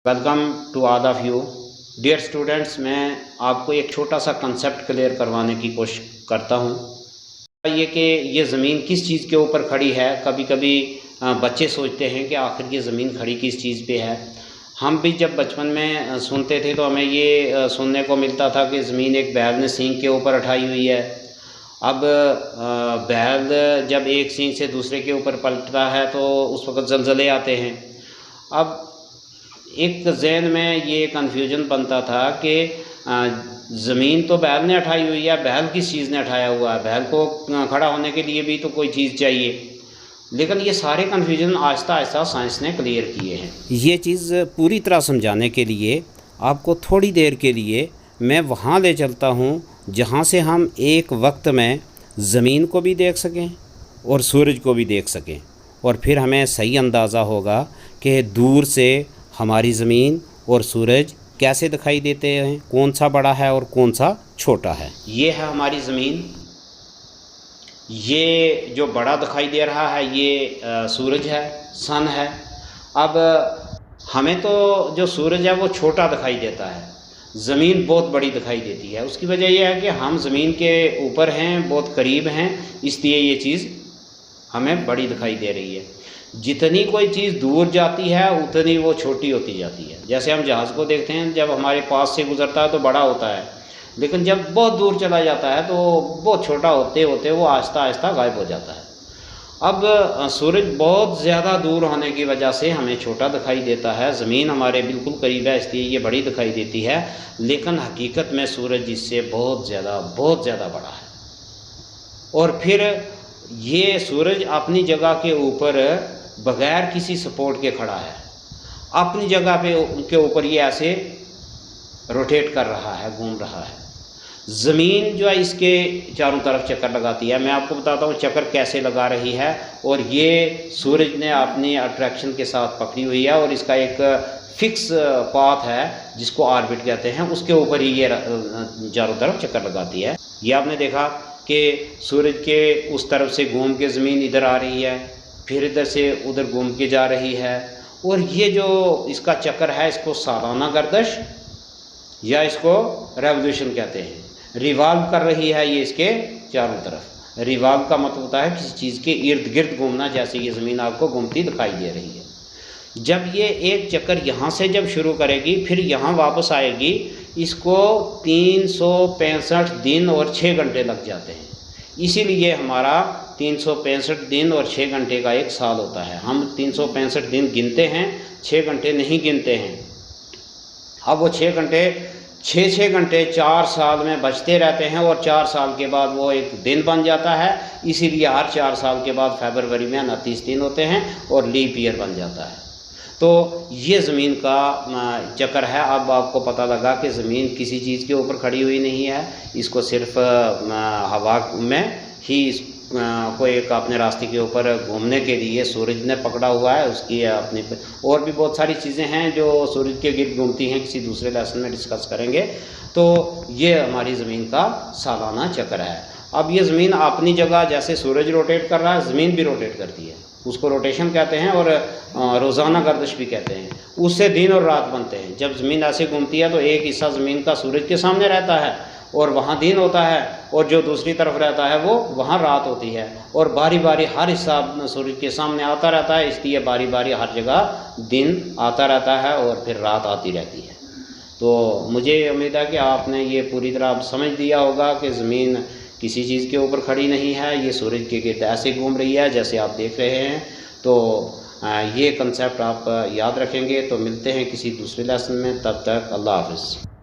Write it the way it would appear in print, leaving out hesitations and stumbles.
Welcome to all of you dear students. मैं आपको एक छोटा सा कंसेप्ट क्लियर करवाने की कोशिश करता हूँ। ये कि ये ज़मीन किस चीज़ के ऊपर खड़ी है। कभी कभी बच्चे सोचते हैं कि आखिर ये ज़मीन खड़ी किस चीज़ पे है। हम भी जब बचपन में सुनते थे तो हमें ये सुनने को मिलता था कि ज़मीन एक बैल ने सींग के ऊपर उठाई हुई है। अब बैल जब एक सींग से दूसरे के ऊपर पलटता है तो उस वक़्त ज़लज़ले आते हैं। अब एक ज़हन में ये कन्फ्यूजन बनता था कि ज़मीन तो बैल ने उठाई हुई है, बैल किस चीज़ ने उठाया हुआ है। बैल को खड़ा होने के लिए भी तो कोई चीज़ चाहिए। लेकिन ये सारे कन्फ्यूजन आहिस्ता आहिस्ता साइंस ने क्लियर किए हैं। ये चीज़ पूरी तरह समझाने के लिए आपको थोड़ी देर के लिए मैं वहाँ ले चलता हूँ जहाँ से हम एक वक्त में ज़मीन को भी देख सकें और सूरज को भी देख सकें, और फिर हमें सही अंदाज़ा होगा कि दूर से हमारी ज़मीन और सूरज कैसे दिखाई देते हैं, कौन सा बड़ा है और कौन सा छोटा है। ये है हमारी ज़मीन। ये जो बड़ा दिखाई दे रहा है ये सूरज है, सन है। अब हमें तो जो सूरज है वो छोटा दिखाई देता है, ज़मीन बहुत बड़ी दिखाई देती है। उसकी वजह यह है कि हम ज़मीन के ऊपर हैं, बहुत करीब हैं, इसलिए ये चीज़ हमें बड़ी दिखाई दे रही है। जितनी कोई चीज़ दूर जाती है उतनी वो छोटी होती जाती है। जैसे हम जहाज़ को देखते हैं, जब हमारे पास से गुज़रता है तो बड़ा होता है, लेकिन जब बहुत दूर चला जाता है तो बहुत छोटा होते होते वो आहिस्ता आहिस्ता गायब हो जाता है। अब सूरज बहुत ज़्यादा दूर होने की वजह से हमें छोटा दिखाई देता है, ज़मीन हमारे बिल्कुल करीब है इसलिए ये बड़ी दिखाई देती है। लेकिन हकीकत में सूरज इससे बहुत ज़्यादा बड़ा है। और फिर ये सूरज अपनी जगह के ऊपर बग़ैर किसी सपोर्ट के खड़ा है। अपनी जगह पे उनके ऊपर ये ऐसे रोटेट कर रहा है, घूम रहा है। ज़मीन जो है इसके चारों तरफ चक्कर लगाती है। मैं आपको बताता हूँ चक्कर कैसे लगा रही है। और ये सूरज ने अपनी अट्रैक्शन के साथ पकड़ी हुई है और इसका एक फ़िक्स पाथ है जिसको ऑर्बिट कहते हैं, उसके ऊपर ही ये चारों तरफ चक्कर लगाती है। ये आपने देखा कि सूरज के उस तरफ से घूम के ज़मीन इधर आ रही है, फिर इधर से उधर घूम के जा रही है। और ये जो इसका चक्कर है इसको सालाना गर्दश या इसको रेवोल्यूशन कहते हैं। रिवॉल्व कर रही है ये इसके चारों तरफ। रिवॉल्व का मतलब होता है किसी चीज़ के इर्द गिर्द घूमना, जैसे ये ज़मीन आपको घूमती दिखाई दे रही है। जब ये एक चक्कर यहाँ से जब शुरू करेगी फिर यहाँ वापस आएगी, इसको 365 दिन और 6 घंटे लग जाते हैं। इसीलिए हमारा 365 दिन और 6 घंटे का एक साल होता है। हम 365 दिन गिनते हैं, 6 घंटे नहीं गिनते हैं। अब वो 6 घंटे 6 घंटे 4 साल में बचते रहते हैं और 4 साल के बाद वो एक दिन बन जाता है। इसीलिए हर 4 साल के बाद फरवरी में 29 दिन होते हैं और लीप ईयर बन जाता है। तो ये ज़मीन का चक्कर है। अब आपको पता लगा कि ज़मीन किसी चीज़ के ऊपर खड़ी हुई नहीं है, इसको सिर्फ हवा में ही कोई एक अपने रास्ते के ऊपर घूमने के लिए सूरज ने पकड़ा हुआ है। उसकी अपनी और भी बहुत सारी चीज़ें हैं जो सूरज के गिर्द घूमती हैं, किसी दूसरे लेसन में डिस्कस करेंगे। तो ये हमारी ज़मीन का सालाना चक्कर है। अब ये ज़मीन अपनी जगह जैसे सूरज रोटेट कर रहा है, ज़मीन भी रोटेट करती है, उसको रोटेशन कहते हैं और रोज़ाना गर्दिश भी कहते हैं। उससे दिन और रात बनते हैं। जब ज़मीन ऐसे घूमती है तो एक हिस्सा ज़मीन का सूरज के सामने रहता है और वहाँ दिन होता है, और जो दूसरी तरफ रहता है वो वहाँ रात होती है। और बारी बारी हर हिस्सा सूरज के सामने आता रहता है, इसलिए बारी बारी हर जगह दिन आता रहता है और फिर रात आती रहती है। तो मुझे उम्मीद है कि आपने ये पूरी तरह समझ लिया होगा कि ज़मीन किसी चीज़ के ऊपर खड़ी नहीं है, ये सूरज के गिर्द ऐसे घूम रही है जैसे आप देख रहे हैं। तो ये कंसेप्ट आप याद रखेंगे। तो मिलते हैं किसी दूसरे लेसन में, तब तक अल्लाह हाफ़िज़।